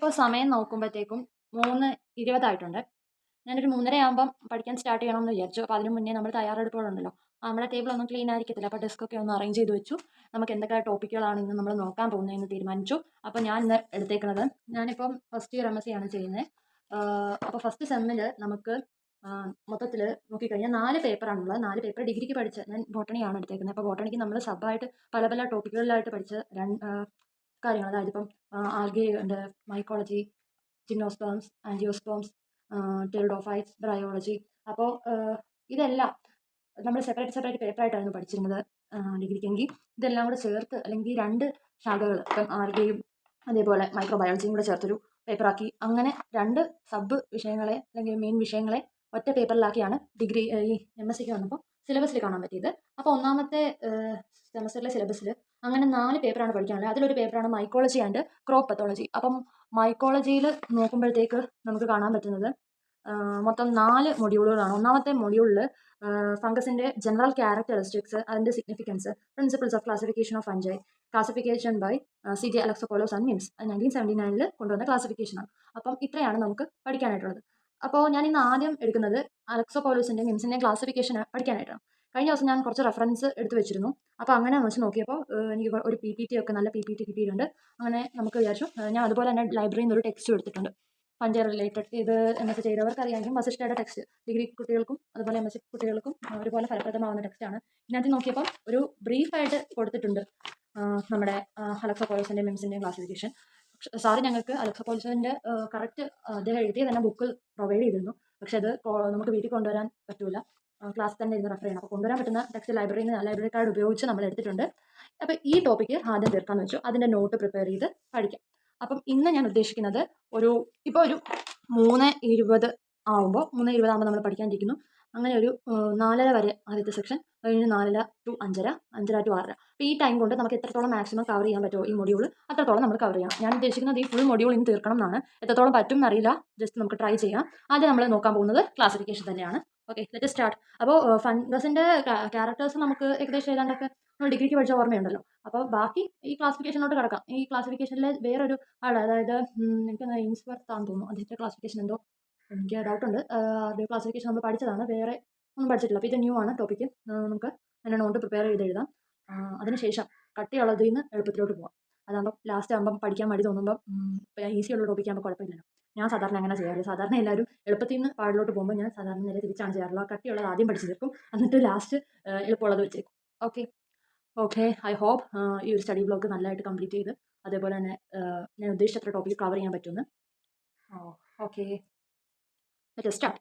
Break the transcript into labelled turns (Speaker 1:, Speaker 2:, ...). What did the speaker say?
Speaker 1: ഇപ്പോൾ സമയം നോക്കുമ്പോഴത്തേക്കും 3:20 ഞാനൊരു 3:30 ആകുമ്പം പഠിക്കാൻ സ്റ്റാർട്ട് ചെയ്യണമെന്ന് വിചാരിച്ചു. അപ്പോൾ അതിന് മുന്നേ നമ്മൾ തയ്യാറെടുപ്പുകളുണ്ടല്ലോ. നമ്മുടെ ടേബിൾ ഒന്നും ക്ലീൻ ആയിരിക്കത്തില്ല. അപ്പോൾ ഡെസ്കൊക്കെ ഒന്ന് അറേഞ്ച് ചെയ്ത് വെച്ചു. നമുക്ക് എന്തൊക്കെ ടോപ്പിക്കുകളാണ് ഇന്ന് നമ്മൾ നോക്കാൻ പോകുന്നതെന്ന് തീരുമാനിച്ചു. അപ്പോൾ ഞാൻ ഇന്ന് എടുത്തേക്കുന്നത്, ഞാനിപ്പം ഫസ്റ്റ് ഇയർ MSc ആണ് ചെയ്യുന്നത്. അപ്പോൾ ഫസ്റ്റ് സെമ്മിൽ നമുക്ക് മൊത്തത്തിൽ നോക്കിക്കഴിഞ്ഞാൽ 4 പേപ്പറാണുള്ളത്. 4 പേപ്പർ ഡിഗ്രിക്ക് പഠിച്ച, ഞാൻ ബോട്ടണിയാണ് എടുത്തേക്കുന്നത്. അപ്പോൾ ബോട്ടണിക്ക് നമ്മൾ സബായിട്ട് പല പല ടോപ്പിക്കുകളിലായിട്ട് പഠിച്ച കാര്യങ്ങൾ, അതായത് ഇപ്പം ആൽഗെ ഉണ്ട്, mycology, gymnosperms, angiosperms, pteridophytes, bryology. അപ്പോൾ ഇതെല്ലാം നമ്മൾ സെപ്പറേറ്റ് പേപ്പറായിട്ടായിരുന്നു പഠിച്ചിരുന്നത് ഡിഗ്രിക്കെങ്കിൽ. ഇതെല്ലാം കൂടെ ചേർത്ത്, അല്ലെങ്കിൽ 2 ശാഖകൾ, ഇപ്പം ആൽഗയും അതേപോലെ മൈക്രോബയോളജിയും കൂടെ ചേർത്തൊരു പേപ്പറാക്കി, അങ്ങനെ 2 സബ് വിഷയങ്ങളെ അല്ലെങ്കിൽ മെയിൻ വിഷയങ്ങളെ ഒറ്റ പേപ്പറിലാക്കിയാണ് ഡിഗ്രി ഈ MScക്ക് വന്നപ്പോൾ സിലബസിൽ കാണാൻ പറ്റിയത്. അപ്പോൾ ഒന്നാമത്തെ സെമസ്റ്ററിലെ സിലബസിൽ അങ്ങനെ 4 പേപ്പറാണ് പഠിക്കാനുള്ളത്. അതിലൊരു പേപ്പറാണ് മൈക്കോളജി ആൻഡ് ക്രോപ്പ് പത്തോളജി. അപ്പം മൈക്കോളജിയിൽ നോക്കുമ്പോഴത്തേക്ക് നമുക്ക് കാണാൻ പറ്റുന്നത് മൊത്തം 4 മൊഡ്യൂളുകളാണ്. ഒന്നാമത്തെ മൊഡ്യൂളിൽ ഫംഗസിന്റെ ജനറൽ ക്യാരക്ടറിസ്റ്റിക്സ്, അതിന്റെ significance, principles of classification of fungi, classification by CJ Alexopoulos and Mims, 1979 കൊണ്ടുവന്ന ക്ലാസിഫിക്കേഷനാണ്. അപ്പം ഇത്രയാണ് നമുക്ക് പഠിക്കാനായിട്ടുള്ളത്. അപ്പോൾ ഞാൻ ഇന്ന് ആദ്യം എടുക്കുന്നത് അലക്സോപോലോസിന്റെ മിംസിന്റെ ക്ലാസിഫിക്കേഷൻ പഠിക്കാനായിട്ടാണ്. കഴിഞ്ഞ ദിവസം ഞാൻ കുറച്ച് റെഫറൻസ് എടുത്ത് വെച്ചിരുന്നു. അപ്പോൾ അങ്ങനെ വെച്ച് നോക്കിയപ്പോൾ എനിക്ക് ഒരു PPT ഒക്കെ നല്ല PPT കിട്ടിയിട്ടുണ്ട്. അങ്ങനെ നമുക്ക് വിചാരിച്ചു, ഞാൻ അതുപോലെ തന്നെ ലൈബ്രറിയിൽ നിന്ന് ഒരു ടെക്സ്റ്റ് എടുത്തിട്ടുണ്ട്, ഫംഗൈ റിലേറ്റഡ്. ഇത് MSc ചെയ്തവർക്ക് അറിയാമെങ്കിൽ വസിഷ്ഠയുടെ ടെക്സ്റ്റ് ഡിഗ്രി കുട്ടികൾക്കും അതുപോലെ MSc കുട്ടികൾക്കും ഒരുപോലെ ഫലപ്രദമാകുന്ന ടെക്സ്റ്റാണ്. ഇതിനകത്ത് നോക്കിയപ്പോൾ ഒരു ബ്രീഫായിട്ട് കൊടുത്തിട്ടുണ്ട് നമ്മുടെ അലക്സോപോലോസിന്റെ മിംസിന്റെ ക്ലാസിഫിക്കേഷൻ. സാറ് ഞങ്ങൾക്ക് അലക്സോപോലോസിന്റെ കറക്റ്റ് അദ്ദേഹം എഴുതിയ തന്നെ ബുക്ക് പ്രൊവൈഡ് ചെയ്തിരുന്നു. പക്ഷെ അത് നമുക്ക് വീട്ടിൽ കൊണ്ടുവരാൻ പറ്റൂല, ക്ലാസ് തന്നെ ഇരുന്ന് റെഫർ ചെയ്യണം. അപ്പോൾ കൊണ്ടുവരാൻ പറ്റുന്ന ടെക്സ്റ്റ് ലൈബ്രറി കാർഡ് ഉപയോഗിച്ച് നമ്മൾ എടുത്തിട്ടുണ്ട്. അപ്പോൾ ഈ ടോപ്പിക്ക് ആദ്യം തീർക്കാമെന്ന് വെച്ചു. അതിൻ്റെ നോട്ട് പ്രിപ്പയർ ചെയ്ത് പഠിക്കാം. അപ്പം ഇന്ന് ഞാൻ ഉദ്ദേശിക്കുന്നത് ഒരു 3:20 ആകുമ്പോൾ നമ്മൾ പഠിക്കാനിരിക്കുന്നു. അങ്ങനെ ഒരു 4:30 വരെ ആദ്യത്തെ സെക്ഷൻ, കഴിഞ്ഞ് 4:30 to 5:30, 5:30 to 6:30. അപ്പോൾ ഈ ടൈം കൊണ്ട് നമുക്ക് എത്രത്തോളം മാക്സിമം കവർ ചെയ്യാൻ പറ്റുമോ ഈ മൊഡ്യൂൾ, അത്രത്തോളം നമ്മൾ കവർ ചെയ്യണം. ഞാൻ ഉദ്ദേശിക്കുന്നത് ഈ ഫുൾ മൊഡ്യൂൾ ഇന്ന് തീർക്കണം എന്നാണ്. എത്രത്തോളം പറ്റും എന്നറിയില്ല, ജസ്റ്റ് നമുക്ക് ട്രൈ ചെയ്യാം. ആദ്യം നമ്മൾ നോക്കാൻ പോകുന്നത് ക്ലാസിഫിക്കേഷൻ തന്നെയാണ്. Okay, let start. അപ്പോൾ ഫംഗസിന്റെ ക്യാരക്ടേഴ്സ് നമുക്ക് ഏകദേശം ഏതാണ്ടൊക്കെ നമ്മൾ ഡിഗ്രിക്ക് പഠിച്ച ഓർമ്മയുണ്ടല്ലോ. അപ്പോൾ ബാക്കി ഈ ക്ലാസിഫിക്കേഷനോട്ട് കിടക്കാം. ഈ ക്ലാസിഫിക്കേഷനിലെ വേറൊരു ആൾ, അതായത് എനിക്ക് ഇൻസ്വർത്ത് ആണെന്ന് തോന്നുന്നു, അതിൻ്റെ ക്ലാസിഫിക്കേഷൻ എന്തോ എനിക്ക് ഡൗട്ടുണ്ട്. ഒരു ക്ലാസിഫിക്കേഷൻ നമ്മൾ പഠിച്ചതാണ്, വേറെ ഒന്നും പഠിച്ചിട്ടില്ല. അപ്പോൾ ഇത് ന്യൂ ആണ് ടോപ്പിക്ക്. നമുക്ക് അതിൻ്റെ നോട്ട് പ്രിപ്പയർ ചെയ്ത് എഴുതാം. അതിനുശേഷം കട്ടിയുള്ളതിൽ നിന്ന് എളുപ്പത്തിലോട്ട് പോകാം. അതാകുമ്പോൾ ലാസ്റ്റ് ആകുമ്പം പഠിക്കാൻ മടി തോന്നുമ്പം ഈസിയുള്ള ടോപ്പിക്ക് ആകുമ്പോൾ കുഴപ്പമില്ലല്ലോ. ഞാൻ സാധാരണ അങ്ങനെ ചെയ്യാറില്ല. സാധാരണ എല്ലാവരും എളുപ്പത്തിൽ നിന്ന് പാടിലോട്ട് പോകുമ്പോൾ ഞാൻ സാധാരണ നേരെ തിരിച്ചാണ് ചെയ്യാറുള്ളത്. കട്ടിയുള്ളത് ആദ്യം പഠിച്ചു തീർക്കും, എന്നിട്ട് ലാസ്റ്റ് എളുപ്പമുള്ളത് വെച്ചേക്കും. ഓക്കെ, ഐ ഹോപ്പ് ഈ ഒരു സ്റ്റഡി ബ്ലോക്ക് നല്ലതായിട്ട് കംപ്ലീറ്റ് ചെയ്ത് അതേപോലെ തന്നെ ഞാൻ ഉദ്ദേശിച്ചത്ര ടോപ്പിക്ക് കവർ ചെയ്യാൻ പറ്റുമെന്ന്. Okay, let us start.